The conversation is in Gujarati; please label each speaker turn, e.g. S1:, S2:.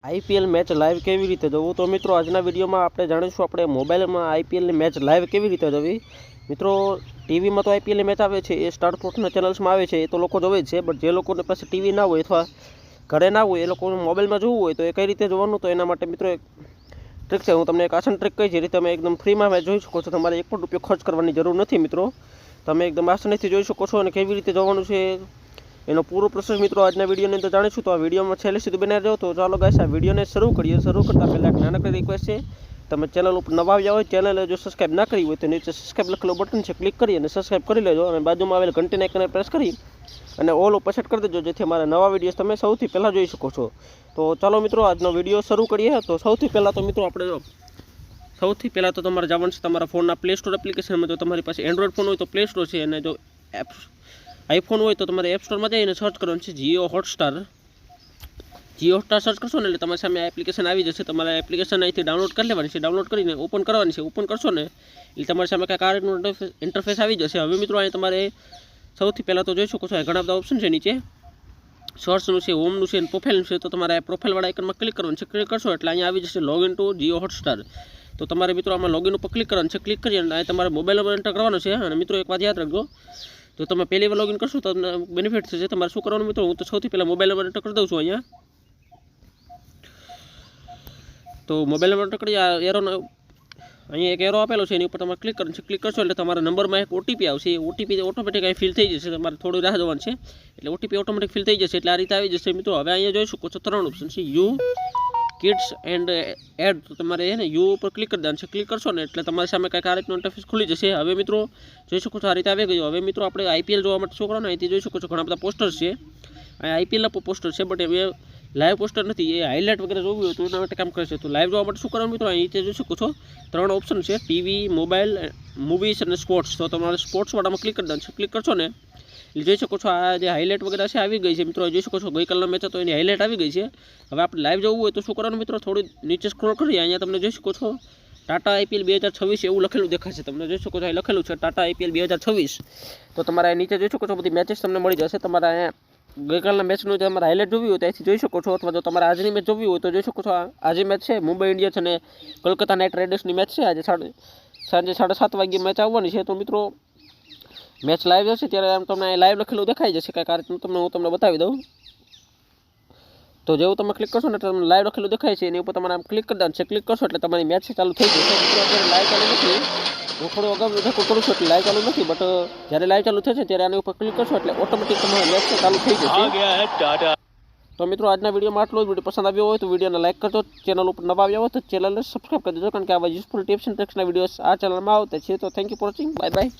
S1: આઈપીએલ મેચ લાઈવ કેવી રીતે જોવું? તો મિત્રો આજના વિડીયોમાં આપણે જાણીશું આપણે મોબાઈલમાં આઈપીએલની મેચ લાઈવ કેવી રીતે જોવી. મિત્રો ટીવીમાં તો આઈપીએલની મેચ આવે છે એ સ્ટાર સ્પોર્ટ્સના ચેનલ્સમાં આવે છે એ તો લોકો જોવે જ છે, બટ જે લોકોને પાસે ટીવી ના હોય અથવા ઘરે ના હોય એ લોકોને મોબાઈલમાં જોવું હોય તો એ કઈ રીતે જોવાનું? તો એના માટે મિત્રો એક ટ્રીક છે, હું તમને એક આસાન ટ્રીક કહી જે રીતે તમે એકદમ ફ્રીમાં મેચ જોઈ શકો છો. તમારે એક પણ રૂપિયો ખર્ચ કરવાની જરૂર નથી મિત્રો, તમે એકદમ આસાનીથી જોઈ શકો છો. અને કેવી રીતે જોવાનું છે એનો પૂરો પ્રોસેસ મિત્રો આજના વિડીયોની અંદર જાણીશું. તો આ વિડીયોમાં છેલ્લે સુધી બનાવી જાઓ. તો ચાલો ગાઈસ આ વિડીયોને શરૂ કરીએ. શરૂ કરતાં પહેલાં એક નાનકડી રિક્વેસ્ટ છે, તમે ચેનલ ઉપર નવા આવ્યા હોય, ચેનલ જો સબસ્ક્રાઈબ ના કરી હોય તો નીચે સબસ્ક્રાઈબ લખેલું બટન છે, ક્લિક કરી અને સબસ્ક્રાઈબ કરી લેજો. અને બાજુમાં આવેલ ઘંટીના આઇકનને પ્રેસ કરી અને ઓલ ઉપર સેટ કરી દેજો, જેથી અમારા નવા વિડીયોઝ તમે સૌથી પહેલાં જોઈ શકો છો. તો ચાલો મિત્રો આજનો વિડીયો શરૂ કરીએ. તો સૌથી પહેલાં તો મિત્રો આપણે તમારે જવાનું છે તમારા ફોનના પ્લે સ્ટોર એપ્લિકેશનમાં. જો તમારી પાસે એન્ડ્રોઈડ ફોન હોય તો પ્લે સ્ટોર છે, અને જો આઈફોન હોય તો તમારે એપ સ્ટોરમાં જઈને સર્ચ કરવાનું છે Jio Hotstar. Jio Hotstar search કરશો ને એટલે તમારી સામે એપ્લિકેશન આવી જશે. તમારે એપ્લિકેશન અહીંથી ડાઉનલોડ કરી લેવાની છે. ડાઉનલોડ કરીને ઓપન કરવાની છે. ઓપન કરશો ને એટલે તમારી સામે કાંઈક આ રીતનું ઇન્ટરફેસ આવી જશે. હવે મિત્રો અહીં તમારે સૌથી પહેલાં તો જોઈ શકો છો ઘણા બધા ઓપ્શન છે નીચે, સર્ચનું છે, હોમનું છે, પ્રોફાઇલનું છે. તો તમારે પ્રોફાઇલવાળા આઇકનમાં ક્લિક કરવાનું છે. ક્લિક કરશો એટલે અહીંયા આવી જશે લોગિન ટુ જીઓ હોટસ્ટાર. તો તમારે મિત્રો આમાં લોગિન ઉપર ક્લિક કરવાનું છે. ક્લિક કરી અને અહીં તમારે મોબાઈલ નંબર એન્ટર કરવાનો છે. અને મિત્રો એક વાત યાદ રાખજો, તો તમે પહેલી વાર લોગિન કરશો તો તમને બેનિફિટ થશે. તમારે શું કરવાનું મિત્રો, હું તો સૌથી પહેલાં મોબાઈલ નંબર એન્ટર કરી દઉં છું અહીંયા. તો મોબાઈલ નંબર એન્ટર કરી આ એરોનો અહીંયા એક એરો આપેલો છે એની ઉપર તમારે ક્લિક કરવાનું છે. ક્લિક કરશો એટલે તમારા નંબરમાં એક ઓટીપી આવશે. એ ઓટીપી ઓટોમેટિક અહીં ફિલ થઈ જશે. તમારે થોડી રાહ જોવાની છે એટલે ઓટીપી ઓટોમેટિક ફિલ થઈ જશે. એટલે આ રીતે આવી જશે મિત્રો. હવે અહીંયા જોઈ શકો છો 3 ઓપ્શન છે, યુ, કિડ્સ એન્ડ એડ. તો તમારે છે ને યુ ઉપર ક્લિક કરી દેવાનું છે. ક્લિક કરશો ને એટલે તમારી સામે કંઈક આ રીતનું ઇન્ટરફેસ ખુલી જશે. હવે મિત્રો જોઈ શકો છો આ રીતે આવી ગયું. હવે મિત્રો આપણે આઈપીએલ જોવા માટે શું કરવાનું, અહીંથી જોઈ શકો છો ઘણા બધા પોસ્ટર્સ છે. અહીં આઈપીએલના પોસ્ટર છે, બટ એ લાઈવ પોસ્ટર નથી. એ હાઇલાઇટ વગેરે જોવું હોય તો એના માટે કામ કરે છે. તો લાઈવ જોવા માટે શું કરવાનું મિત્રો, અહીંથી જોઈ શકો છો 3 ઓપ્શન છે, ટીવી, મોબાઈલ, મૂવીઝ અને સ્પોર્ટ્સ. તો તમારે સ્પોર્ટ્સવાળામાં ક્લિક કરી દેવાનું છે. ક્લિક કરશો ને એટલે જોઈ શકો છો આ જે હાઇલાઇટ વગેરે છે આવી ગઈ છે મિત્રો. જોઈ શકો છો ગઈકાલનો મેચ હતો એની હાઇલાઇટ આવી ગઈ છે. હવે આપણે લાઈવ જોવું હોય તો શું કરવાનું મિત્રો, થોડી નીચે સ્ક્રોલ કરીએ. અહીંયા તમને જોઈ શકો છો ટાટા આઈપીએલ 2026 એવું લખેલું દેખાશે. તમને જોઈ શકો છો અહીં લખેલું છે ટાટા આઈપીએલ 2026. તો તમારે નીચે જોઈ શકો છો બધી મેચેસ તમને મળી જશે. તમારે અહીંયા ગઈકાલના મેચનું તમારે હાઇલાઇટ જોવી હોય તો અહીંથી જોઈ શકો છો, અથવા જો તમારે આજની મેચ જોવી હોય તો જોઈ શકો છો. આજે મેચ છે મુંબઈ ઇન્ડિયન્સ અને કોલકાતા નાઇટ રાઇડર્સની મેચ છે. આજે સાંજે 7:30 વાગ્યે મેચ આવવાની છે. તો મિત્રો મેચ લાઈવ જશે ત્યારે આમ તમને લાઈવ લખેલું દેખાઈ જશે કાંઈક આ રીતનું. હું તમને બતાવી દઉં. તો જેવું તમે ક્લિક કરશો ને એટલે તમને લાઈવ લખેલું દેખાય છે. એની ઉપર તમારે આમ ક્લિક કરી દેવાનું છે. ક્લિક કરશો એટલે તમારી મેચ ચાલુ થઈ જશે. મિત્રો અત્યારે લાઈવ ચાલુ નથી, હું થોડું અગાઉ ધક્કો કરું છું એટલે લાઈવ ચાલુ નથી, બટ જ્યારે લાઈવ ચાલુ થશે ત્યારે આની ઉપર ક્લિક કરશો એટલે ઓટોમેટિક તમારી મેચ ચાલુ થઈ જશે. તો મિત્રો આજના વિડીયોમાં આટલો જ. વિડીયો પસંદ આવ્યો હોય તો વિડીયોને લાઈક કરજો. ચેનલ ઉપર નવા આવ્યા હોય તો ચેનલને સબસ્ક્રાઈબ કરી દેજો, કારણ કે આવા યુઝફુલ ટિપ્સ એન્ડ ટ્રિક્સના વિડીયોઝ આ ચેનલમાં આવતા છે. તો thank you for watching. Bye bye.